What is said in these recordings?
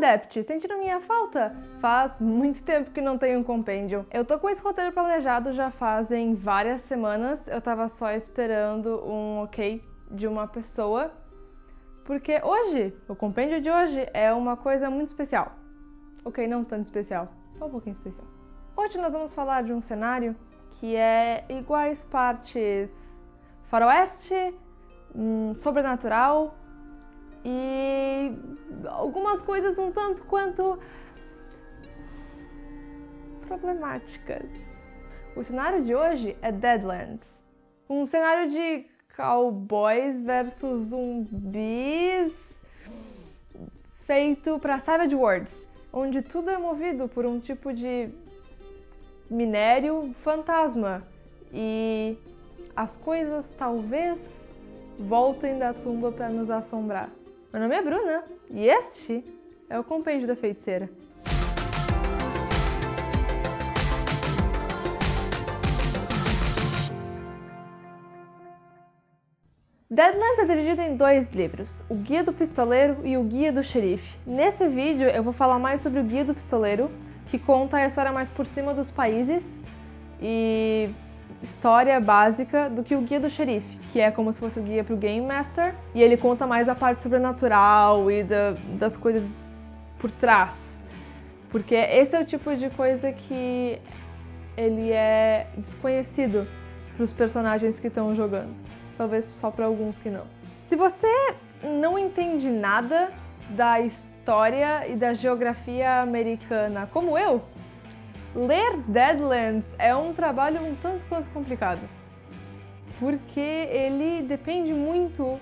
Adepts, sentiram minha falta? Faz muito tempo que não tenho um compêndio. Eu tô com esse roteiro planejado já fazem várias semanas, eu tava só esperando um ok de uma pessoa, porque hoje, o compêndio de hoje é uma coisa muito especial. Ok, não tanto especial, só um pouquinho especial. Hoje nós vamos falar de um cenário que é iguais partes faroeste, sobrenatural e algumas coisas um tanto quanto problemáticas. O cenário de hoje é Deadlands, um cenário de cowboys versus zumbis feito para Savage Worlds, onde tudo é movido por um tipo de minério fantasma e as coisas talvez voltem da tumba para nos assombrar. Meu nome é Bruna e este é o Compêndio da Feiticeira. Deadlands é dividido em dois livros, o Guia do Pistoleiro e o Guia do Xerife. Nesse vídeo eu vou falar mais sobre o Guia do Pistoleiro, que conta a história mais por cima dos países e história básica do que o Guia do Xerife, que é como se fosse o guia para o Game Master, e ele conta mais a parte sobrenatural e das coisas por trás, porque esse é o tipo de coisa que ele é desconhecido para os personagens que estão jogando, talvez só para alguns que não. Se você não entende nada da história e da geografia americana como eu, ler Deadlands é um trabalho um tanto quanto complicado, porque ele depende muito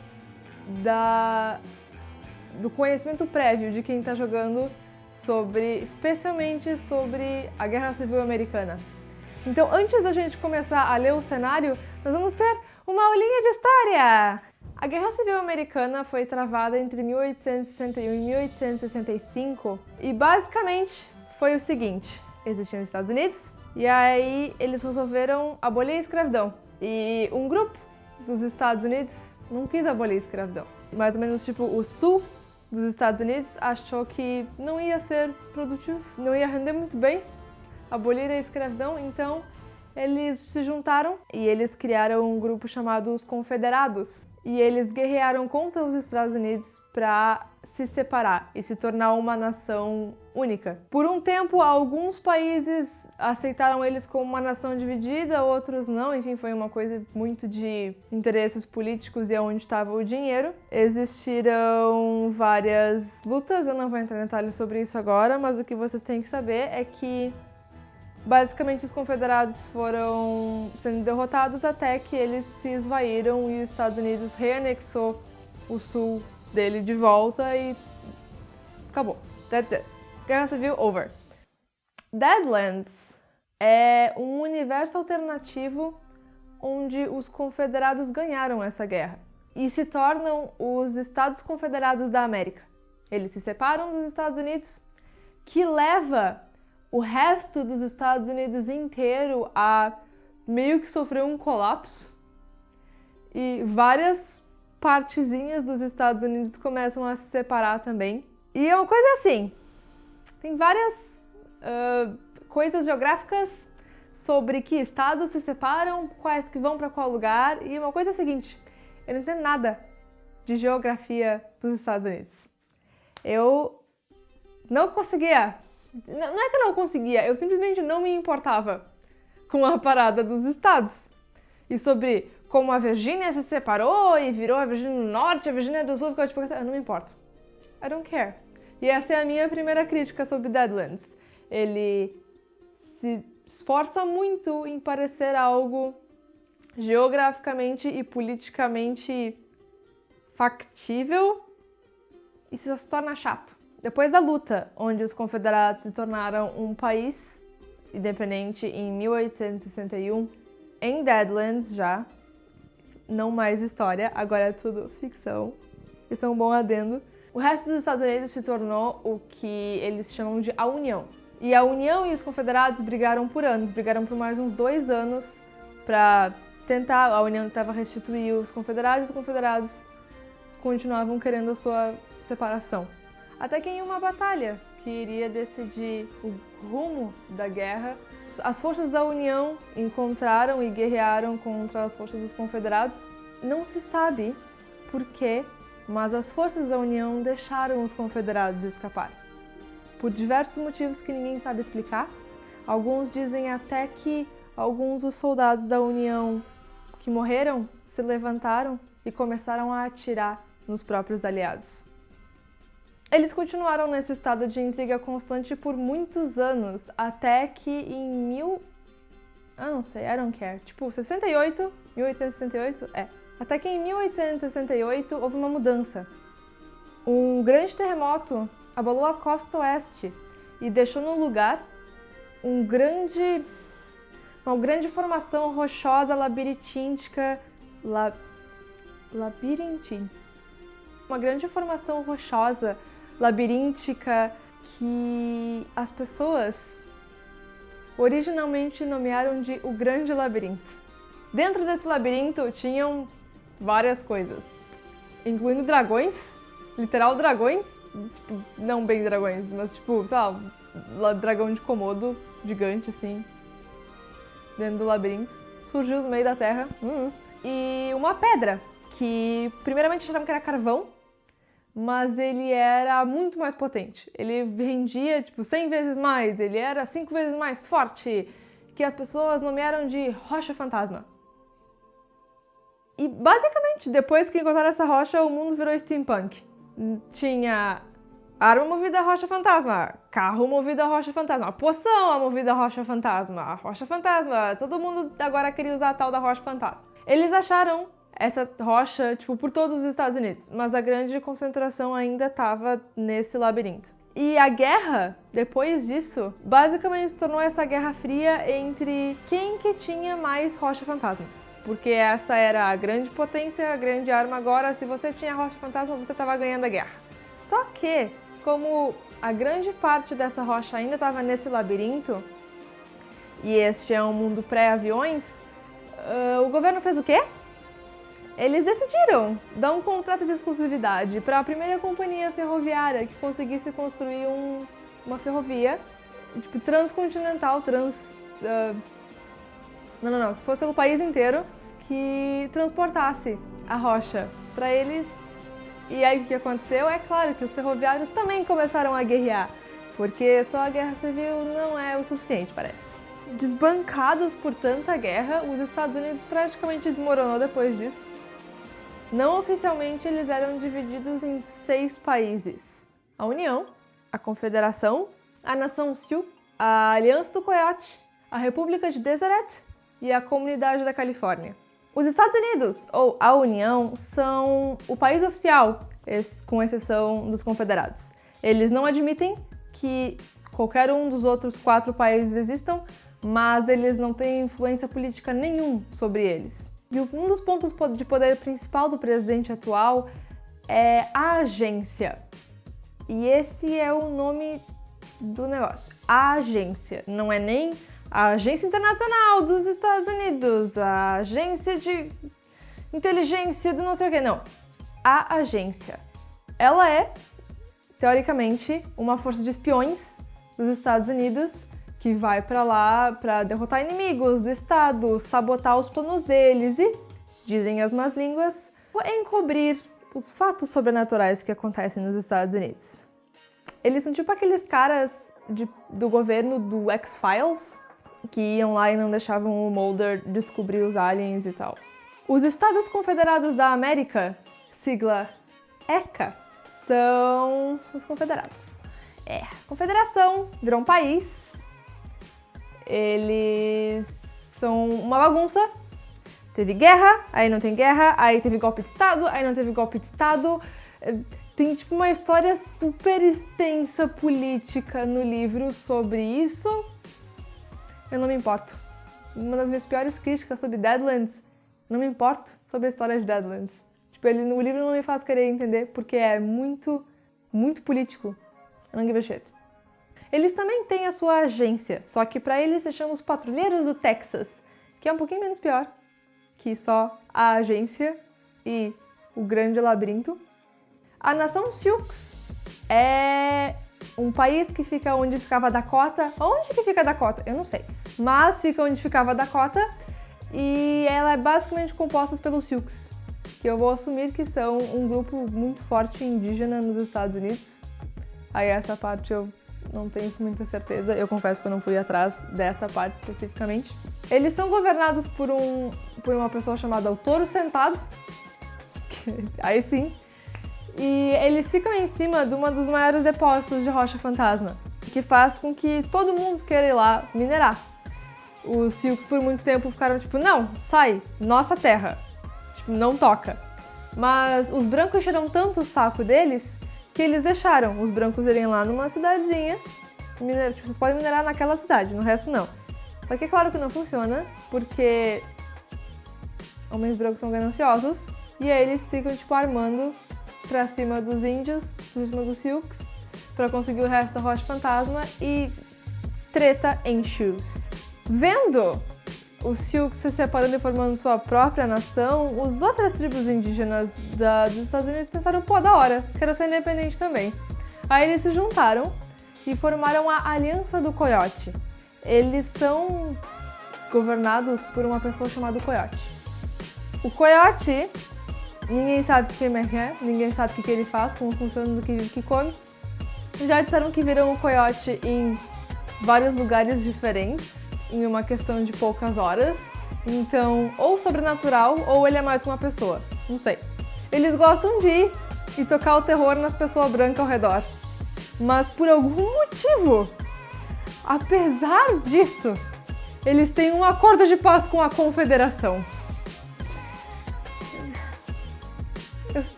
do conhecimento prévio de quem está jogando especialmente sobre a Guerra Civil Americana. Então, antes da gente começar a ler o cenário, nós vamos ter uma aulinha de história! A Guerra Civil Americana foi travada entre 1861 e 1865 e basicamente foi o seguinte: existiam os Estados Unidos e aí eles resolveram abolir a escravidão. E um grupo dos Estados Unidos não quis abolir a escravidão. Mais ou menos tipo o sul dos Estados Unidos achou que não ia ser produtivo, não ia render muito bem abolir a escravidão, então eles se juntaram e eles criaram um grupo chamado os Confederados. E eles guerrearam contra os Estados Unidos para se separar e se tornar uma nação única. Por um tempo, alguns países aceitaram eles como uma nação dividida, outros não. Enfim, foi uma coisa muito de interesses políticos e onde estava o dinheiro. Existiram várias lutas, eu não vou entrar em detalhes sobre isso agora, mas o que vocês têm que saber é que basicamente, os confederados foram sendo derrotados até que eles se esvaíram e os Estados Unidos reanexou o sul dele de volta e acabou. That's it. Guerra Civil over. Deadlands é um universo alternativo onde os confederados ganharam essa guerra e se tornam os Estados Confederados da América. Eles se separam dos Estados Unidos, que leva o resto dos Estados Unidos inteiro a meio que sofrer um colapso e várias partezinhas dos Estados Unidos começam a se separar também. E é uma coisa assim, tem várias coisas geográficas sobre que estados se separam, quais que vão para qual lugar, e uma coisa é a seguinte: eu não entendo nada de geografia dos Estados Unidos. Eu não conseguia. Não é que eu não conseguia, eu simplesmente não me importava com a parada dos estados. E sobre como a Virgínia se separou e virou a Virgínia do Norte, a Virgínia do Sul, ficou tipo assim, eu não me importo. I don't care. E essa é a minha primeira crítica sobre Deadlands. Ele se esforça muito em parecer algo geograficamente e politicamente factível e se torna chato. Depois da luta, onde os confederados se tornaram um país independente em 1861, em Deadlands já, não mais história, agora é tudo ficção, isso é um bom adendo. O resto dos Estados Unidos se tornou o que eles chamam de a União. E a União e os confederados brigaram por anos, brigaram por mais uns 2 anos para tentar, a União tentava restituir os confederados continuavam querendo a sua separação. Até que em uma batalha que iria decidir o rumo da guerra, as forças da União encontraram e guerrearam contra as forças dos Confederados. Não se sabe por quê, mas as forças da União deixaram os Confederados escapar. Por diversos motivos que ninguém sabe explicar. Alguns dizem até que alguns dos soldados da União que morreram se levantaram e começaram a atirar nos próprios aliados. Eles continuaram nesse estado de intriga constante por muitos anos, até que em I don't care. 1868? Até que em 1868 houve uma mudança. Um grande terremoto abalou a costa oeste e deixou no lugar uma grande formação rochosa labirintíntica. Uma grande formação rochosa labiríntica que as pessoas originalmente nomearam de o Grande Labirinto. Dentro desse labirinto tinham várias coisas, incluindo dragões, literal dragões, não bem dragões, mas sei lá, dragão de Komodo, gigante assim, dentro do labirinto, surgiu no meio da terra, e uma pedra, que primeiramente achavam que era carvão, mas ele era muito mais potente. Ele rendia 100 vezes mais, ele era 5 vezes mais forte, que as pessoas nomearam de Rocha Fantasma. E basicamente, depois que encontraram essa rocha, o mundo virou steampunk. Tinha arma movida a rocha fantasma, carro movido a rocha fantasma, poção movida a rocha fantasma, todo mundo agora queria usar a tal da rocha fantasma. Eles acharam essa rocha, por todos os Estados Unidos, mas a grande concentração ainda estava nesse labirinto. E a guerra, depois disso, basicamente se tornou essa guerra fria entre quem que tinha mais rocha fantasma. Porque essa era a grande potência, a grande arma. Agora, se você tinha rocha fantasma, você estava ganhando a guerra. Só que, como a grande parte dessa rocha ainda estava nesse labirinto, e este é um mundo pré-aviões, o governo fez o quê? Eles decidiram dar um contrato de exclusividade para a primeira companhia ferroviária que conseguisse construir uma ferrovia transcontinental, que fosse pelo país inteiro, que transportasse a rocha para eles. E aí o que aconteceu? É claro que os ferroviários também começaram a guerrear, porque só a guerra civil não é o suficiente, parece. Desbancados por tanta guerra, os Estados Unidos praticamente desmoronou depois disso. Não oficialmente, eles eram divididos em 6 países. A União, a Confederação, a Nação Sioux, a Aliança do Coyote, a República de Deseret e a Comunidade da Califórnia. Os Estados Unidos, ou a União, são o país oficial, com exceção dos Confederados. Eles não admitem que qualquer um dos outros 4 países existam, mas eles não têm influência política nenhum sobre eles. E um dos pontos de poder principal do presidente atual é a agência. E esse é o nome do negócio. A agência. Não é nem a Agência Internacional dos Estados Unidos, a Agência de Inteligência do não sei o quê. Não. A agência. Ela é, teoricamente, uma força de espiões dos Estados Unidos que vai pra lá pra derrotar inimigos do Estado, sabotar os planos deles e, dizem as más línguas, encobrir os fatos sobrenaturais que acontecem nos Estados Unidos. Eles são tipo aqueles caras do governo do X-Files que iam lá e não deixavam o Mulder descobrir os aliens e tal. Os Estados Confederados da América, sigla ECA, são os confederados. A confederação virou um país. Eles são uma bagunça. Teve guerra, aí não tem guerra, aí teve golpe de Estado, aí não teve golpe de Estado. Tem uma história super extensa política no livro sobre isso. Eu não me importo. Uma das minhas piores críticas sobre Deadlands, não me importo sobre a história de Deadlands. O livro não me faz querer entender porque é muito, muito político. I don't give a shit. Eles também têm a sua agência, só que pra eles se chama os Patrulheiros do Texas, que é um pouquinho menos pior que só a agência e o Grande Labirinto. A Nação Sioux é um país que fica onde ficava Dakota. Onde que fica Dakota? Eu não sei. Mas fica onde ficava Dakota e ela é basicamente composta pelos Sioux, que eu vou assumir que são um grupo muito forte indígena nos Estados Unidos. Aí essa parte eu não tenho muita certeza, eu confesso que eu não fui atrás dessa parte especificamente. Eles são governados por uma pessoa chamada o Touro Sentado, aí sim, e eles ficam em cima de um dos maiores depósitos de rocha fantasma, que faz com que todo mundo queira ir lá minerar. Os Sioux por muito tempo ficaram tipo, não, sai, nossa terra, tipo, não toca. Mas os brancos tiram tanto o saco deles que eles deixaram os brancos irem lá numa cidadezinha, tipo, vocês podem minerar naquela cidade, no resto não. Só que é claro que não funciona, porque homens brancos são gananciosos, e aí eles ficam, tipo, armando pra cima dos índios, pra cima dos Sioux, pra conseguir o resto da rocha fantasma, e treta ensues. Vendo os Sioux se separando e formando sua própria nação, as outras tribos indígenas dos Estados Unidos pensaram, pô, da hora, quero ser independente também. Aí eles se juntaram e formaram a Aliança do Coiote. Eles são governados por uma pessoa chamada Coiote. O Coiote, ninguém sabe quem é, ninguém sabe o que ele faz, como funciona, do que vive, que come. Já disseram que viram o Coiote em vários lugares diferentes, em uma questão de poucas horas. Então, ou sobrenatural, ou ele é mais uma pessoa. Não sei. Eles gostam de ir e tocar o terror nas pessoas brancas ao redor. Mas por algum motivo, apesar disso, eles têm um acordo de paz com a Confederação.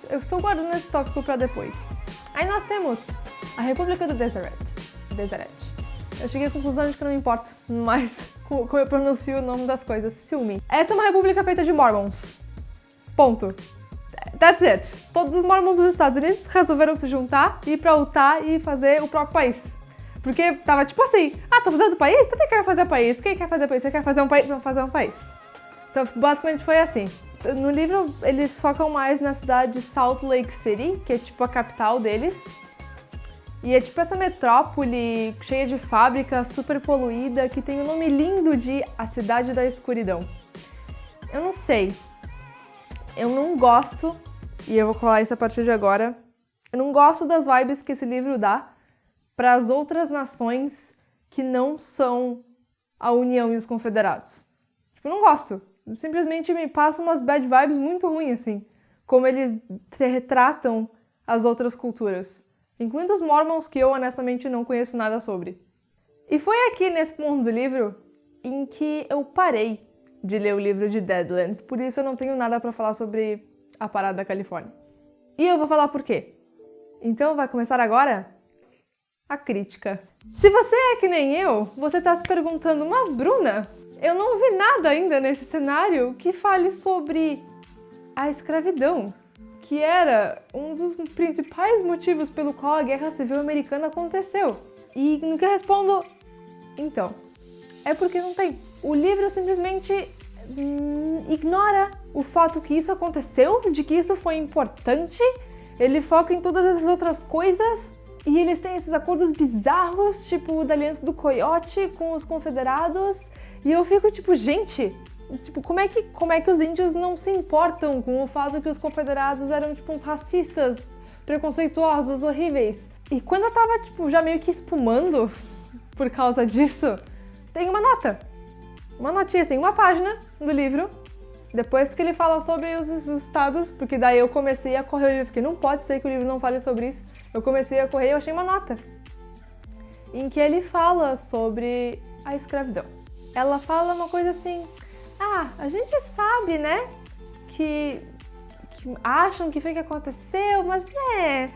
Eu estou guardando esse tópico para depois. Aí nós temos a República do Deseret. Eu cheguei à conclusão de que não importa mais como eu pronuncio o nome das coisas. Ciúme. Essa é uma república feita de Mormons. Ponto. That's it. Todos os Mormons dos Estados Unidos resolveram se juntar, ir pra Utah e fazer o próprio país. Porque tava tipo assim, tá fazendo país? Também quero fazer país. Quem quer fazer país? Você quer fazer um país? Vamos fazer um país. Então, basicamente foi assim. No livro, eles focam mais na cidade de Salt Lake City, que é tipo a capital deles. E é tipo essa metrópole cheia de fábricas, super poluída, que tem o nome lindo de A Cidade da Escuridão. Eu não sei. Eu não gosto, e eu vou falar isso a partir de agora, eu não gosto das vibes que esse livro dá para as outras nações que não são a União e os Confederados. Tipo, eu não gosto. Simplesmente me passa umas bad vibes muito ruins, assim. Como eles retratam as outras culturas. Incluindo os Mormons, que eu honestamente não conheço nada sobre. E foi aqui nesse ponto do livro em que eu parei de ler o livro de Deadlands, por isso eu não tenho nada para falar sobre a parada da Califórnia. E eu vou falar por quê. Então vai começar agora a crítica. Se você é que nem eu, você tá se perguntando, mas Bruna, eu não vi nada ainda nesse cenário que fale sobre a escravidão, que era um dos principais motivos pelo qual a Guerra Civil Americana aconteceu. E no que eu respondo, então, é porque não tem. O livro simplesmente ignora o fato que isso aconteceu, de que isso foi importante, ele foca em todas essas outras coisas, e eles têm esses acordos bizarros, tipo o da Aliança do Coiote com os Confederados, e eu fico tipo, gente... Tipo, como é que os índios não se importam com o fato que os confederados eram, tipo, uns racistas, preconceituosos, horríveis? E quando eu tava, tipo, já meio que espumando por causa disso, tem uma nota. Uma notinha, assim, uma página do livro, depois que ele fala sobre os estados, porque daí eu comecei a correr o livro, porque não pode ser que o livro não fale sobre isso. Eu comecei a correr e eu achei uma nota, em que ele fala sobre a escravidão. Ela fala uma coisa assim... a gente sabe, né, que acham que foi que aconteceu, mas, né,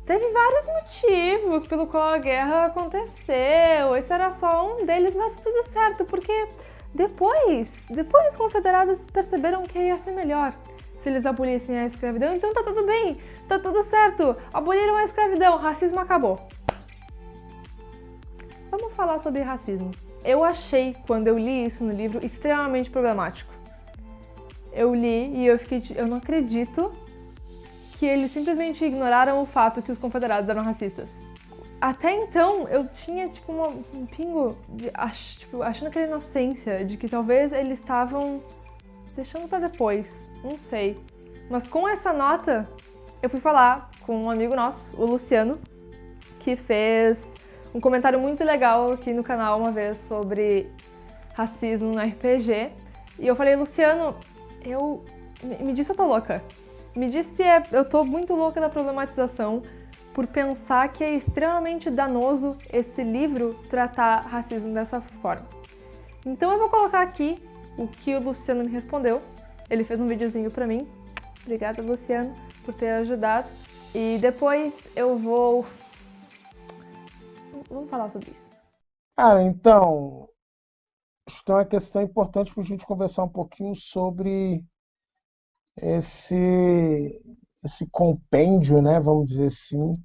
teve vários motivos pelo qual a guerra aconteceu, esse era só um deles, mas tudo certo, porque depois os confederados perceberam que ia ser melhor se eles abolissem a escravidão, então tá tudo bem, tá tudo certo, aboliram a escravidão, racismo acabou. Vamos falar sobre racismo. Eu achei, quando eu li isso no livro, extremamente problemático. Eu li e eu fiquei, eu não acredito que eles simplesmente ignoraram o fato que os confederados eram racistas. Até então, eu tinha, um pingo de, achando aquela inocência de que talvez eles estavam deixando pra depois, não sei. Mas com essa nota, eu fui falar com um amigo nosso, o Luciano, que fez um comentário muito legal aqui no canal uma vez sobre racismo no RPG. E eu falei, Luciano, me diz se eu tô louca. Me diz se eu tô muito louca da problematização por pensar que é extremamente danoso esse livro tratar racismo dessa forma. Então eu vou colocar aqui o que o Luciano me respondeu. Ele fez um videozinho pra mim. Obrigada, Luciano, por ter ajudado. E depois eu vou... Vamos falar sobre isso. Cara, então, acho que é uma questão importante para a gente conversar um pouquinho sobre esse, esse compêndio, né, vamos dizer assim,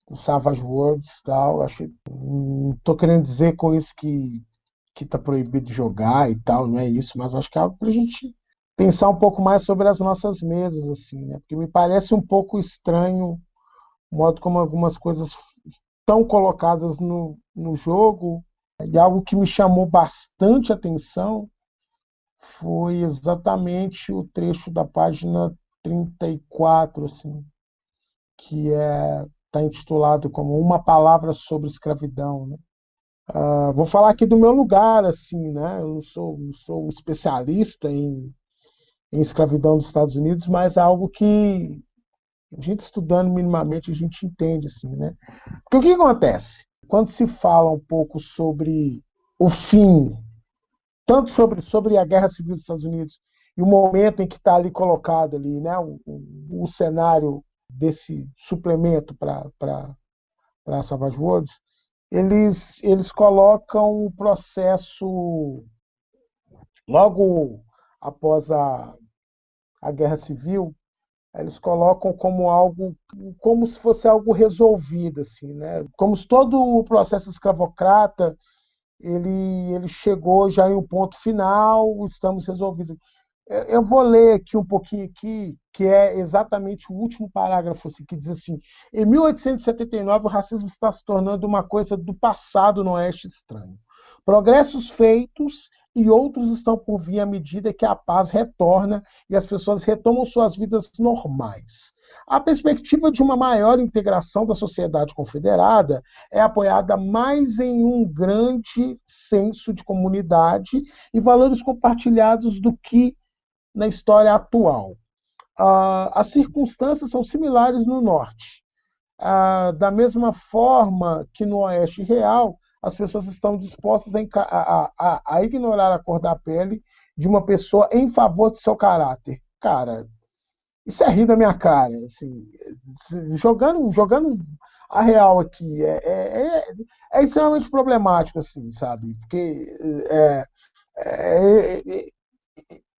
do Savage Worlds e tal. Acho que não tô querendo dizer com isso que tá proibido de jogar e tal, não é isso, mas acho que é algo para a gente pensar um pouco mais sobre as nossas mesas, assim, né? Porque me parece um pouco estranho o modo como algumas coisas estão colocadas no jogo. E algo que me chamou bastante atenção foi exatamente o trecho da página 34, assim, que está intitulado como Uma Palavra sobre Escravidão, né? Vou falar aqui do meu lugar, assim, né? Eu não sou um especialista em escravidão dos Estados Unidos, mas é algo que a gente estudando minimamente a gente entende, assim, né? Porque o que acontece? Quando se fala um pouco sobre o fim, tanto sobre a Guerra Civil dos Estados Unidos e o momento em que está ali colocado ali, né, o cenário desse suplemento para Savage Worlds, eles colocam o processo logo após a Guerra Civil. Eles colocam como algo, como se fosse algo resolvido, assim, né? Como se todo o processo escravocrata ele chegou já em um ponto final, estamos resolvidos. Eu vou ler aqui um pouquinho aqui, que é exatamente o último parágrafo, assim, que diz assim: em 1879, o racismo está se tornando uma coisa do passado no Oeste estranho. Progressos feitos e outros estão por vir à medida que a paz retorna e as pessoas retomam suas vidas normais. A perspectiva de uma maior integração da sociedade confederada é apoiada mais em um grande senso de comunidade e valores compartilhados do que na história atual. As circunstâncias são similares no Norte. Da mesma forma que no Oeste real, as pessoas estão dispostas a ignorar a cor da pele de uma pessoa em favor de seu caráter. Cara, isso é rir da minha cara. Assim, jogando a real aqui, é extremamente problemático, assim, sabe? Porque é, é,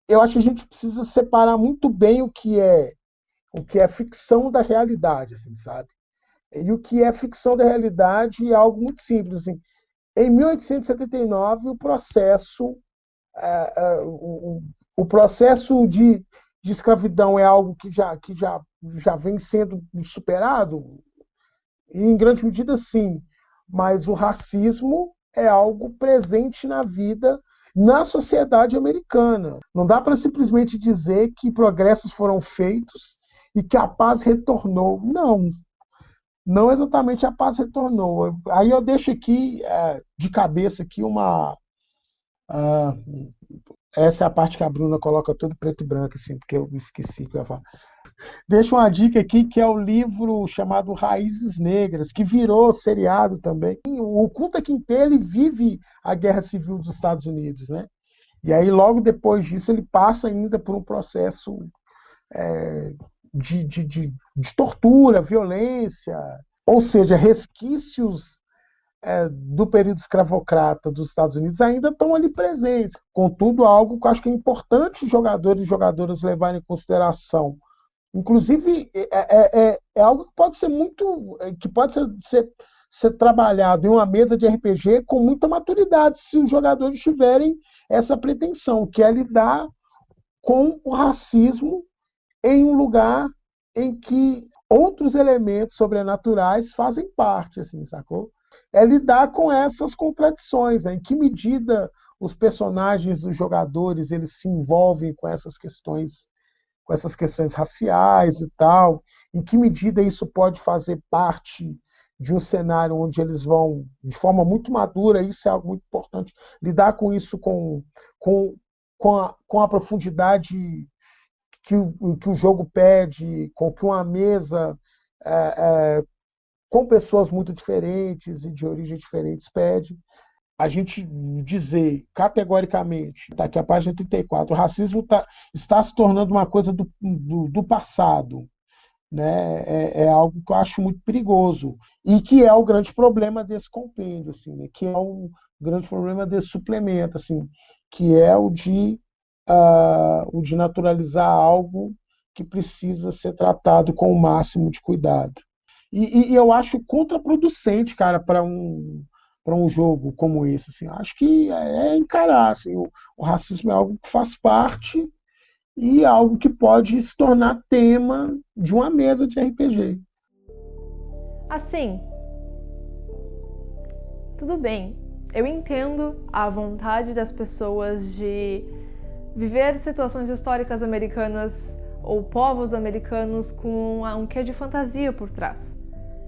eu acho que a gente precisa separar muito bem o que é ficção da realidade, assim, sabe? E o que é ficção da realidade é algo muito simples, assim. Em 1879, o processo de escravidão é algo que já vem sendo superado, e em grande medida sim, mas o racismo é algo presente na vida, na sociedade americana. Não dá para simplesmente dizer que progressos foram feitos e que a paz retornou. Não, não exatamente a paz retornou. Aí eu deixo aqui, de cabeça, aqui essa é a parte que a Bruna coloca tudo preto e branco, assim, porque eu esqueci que eu ia falar. Deixo uma dica aqui, que é o livro chamado Raízes Negras, que virou seriado também. O Kunta Kinte vive a Guerra Civil dos Estados Unidos, né? E aí, logo depois disso, ele passa ainda por um processo de tortura, violência, ou seja, resquícios do período escravocrata dos Estados Unidos ainda estão ali presentes. Contudo, algo que eu acho que é importante os jogadores e jogadoras levarem em consideração. Inclusive, é algo que pode ser ser trabalhado em uma mesa de RPG com muita maturidade, se os jogadores tiverem essa pretensão, que é lidar com o racismo em um lugar em que outros elementos sobrenaturais fazem parte, assim, sacou? É lidar com essas contradições, né? Em que medida os personagens dos jogadores eles se envolvem com essas questões raciais e tal, em que medida isso pode fazer parte de um cenário onde eles vão, de forma muito madura, isso é algo muito importante, lidar com isso com a profundidade que o jogo pede, com que uma mesa com pessoas muito diferentes e de origens diferentes pede. A gente dizer categoricamente, tá aqui a página 34, o racismo está se tornando uma coisa do passado, né? É algo que eu acho muito perigoso e que é o grande problema desse compêndio, assim, né? Que é o grande problema desse suplemento, assim, que é o de naturalizar algo que precisa ser tratado com o máximo de cuidado. E eu acho contraproducente, cara, para um jogo como esse. Assim. Acho que encarar. Assim, o racismo é algo que faz parte e algo que pode se tornar tema de uma mesa de RPG. Assim, tudo bem. Eu entendo a vontade das pessoas de viver situações históricas americanas ou povos americanos com um quê de fantasia por trás.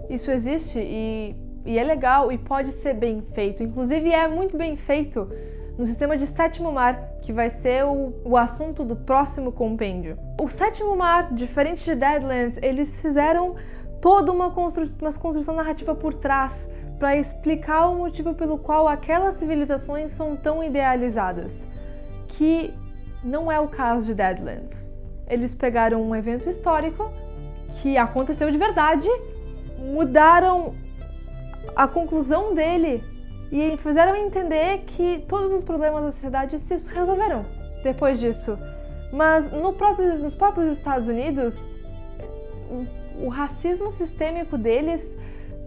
Isso existe e é legal e pode ser bem feito. Inclusive é muito bem feito no sistema de Sétimo Mar, que vai ser o assunto do próximo compêndio. O Sétimo Mar, diferente de Deadlands, eles fizeram toda uma construção narrativa por trás para explicar o motivo pelo qual aquelas civilizações são tão idealizadas, que não é o caso de Deadlands. Eles pegaram um evento histórico que aconteceu de verdade, mudaram a conclusão dele e fizeram entender que todos os problemas da sociedade se resolveram depois disso. Mas nos próprios Estados Unidos, o racismo sistêmico deles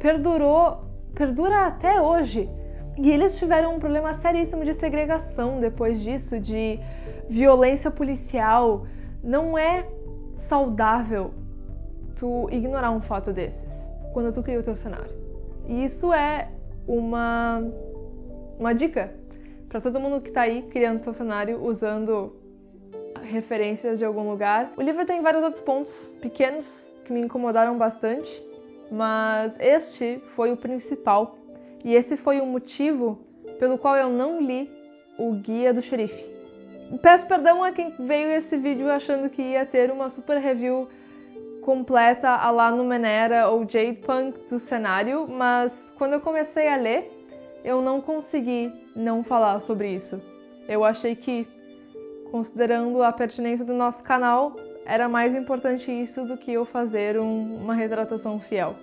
perdura até hoje. E eles tiveram um problema seríssimo de segregação depois disso, de violência policial. Não é saudável tu ignorar um fato desses quando tu cria o teu cenário. E isso é uma dica para todo mundo que tá aí criando seu cenário usando referências de algum lugar. O livro tem vários outros pontos pequenos que me incomodaram bastante, mas este foi o principal e esse foi o motivo pelo qual eu não li o Guia do Xerife. Peço perdão a quem veio esse vídeo achando que ia ter uma super review completa a lá Numenera ou Jadepunk do cenário, mas quando eu comecei a ler, eu não consegui não falar sobre isso. Eu achei que, considerando a pertinência do nosso canal, era mais importante isso do que eu fazer uma retratação fiel.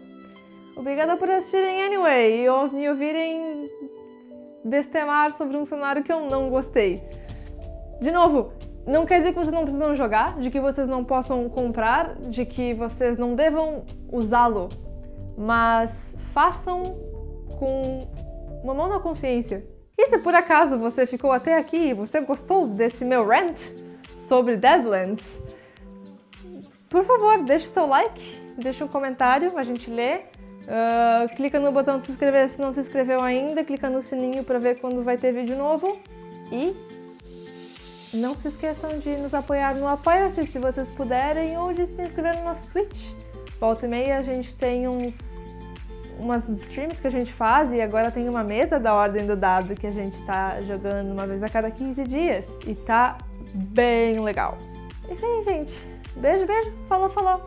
Obrigada por assistirem anyway e me ouvirem bestemar sobre um cenário que eu não gostei. De novo, não quer dizer que vocês não precisam jogar, de que vocês não possam comprar, de que vocês não devam usá-lo, mas façam com uma mão na consciência. E se por acaso você ficou até aqui e você gostou desse meu rant sobre Deadlands, por favor, deixe seu like, deixe um comentário, a gente lê. Clica no botão de se inscrever se não se inscreveu ainda, clica no sininho para ver quando vai ter vídeo novo e não se esqueçam de nos apoiar no Apoia-se se vocês puderem ou de se inscrever no nosso Twitch. Volta e meia a gente tem umas streams que a gente faz e agora tem uma mesa da Ordem do Dado que a gente tá jogando uma vez a cada 15 dias e tá bem legal. É isso aí, gente. Beijo, beijo. Falou, falou.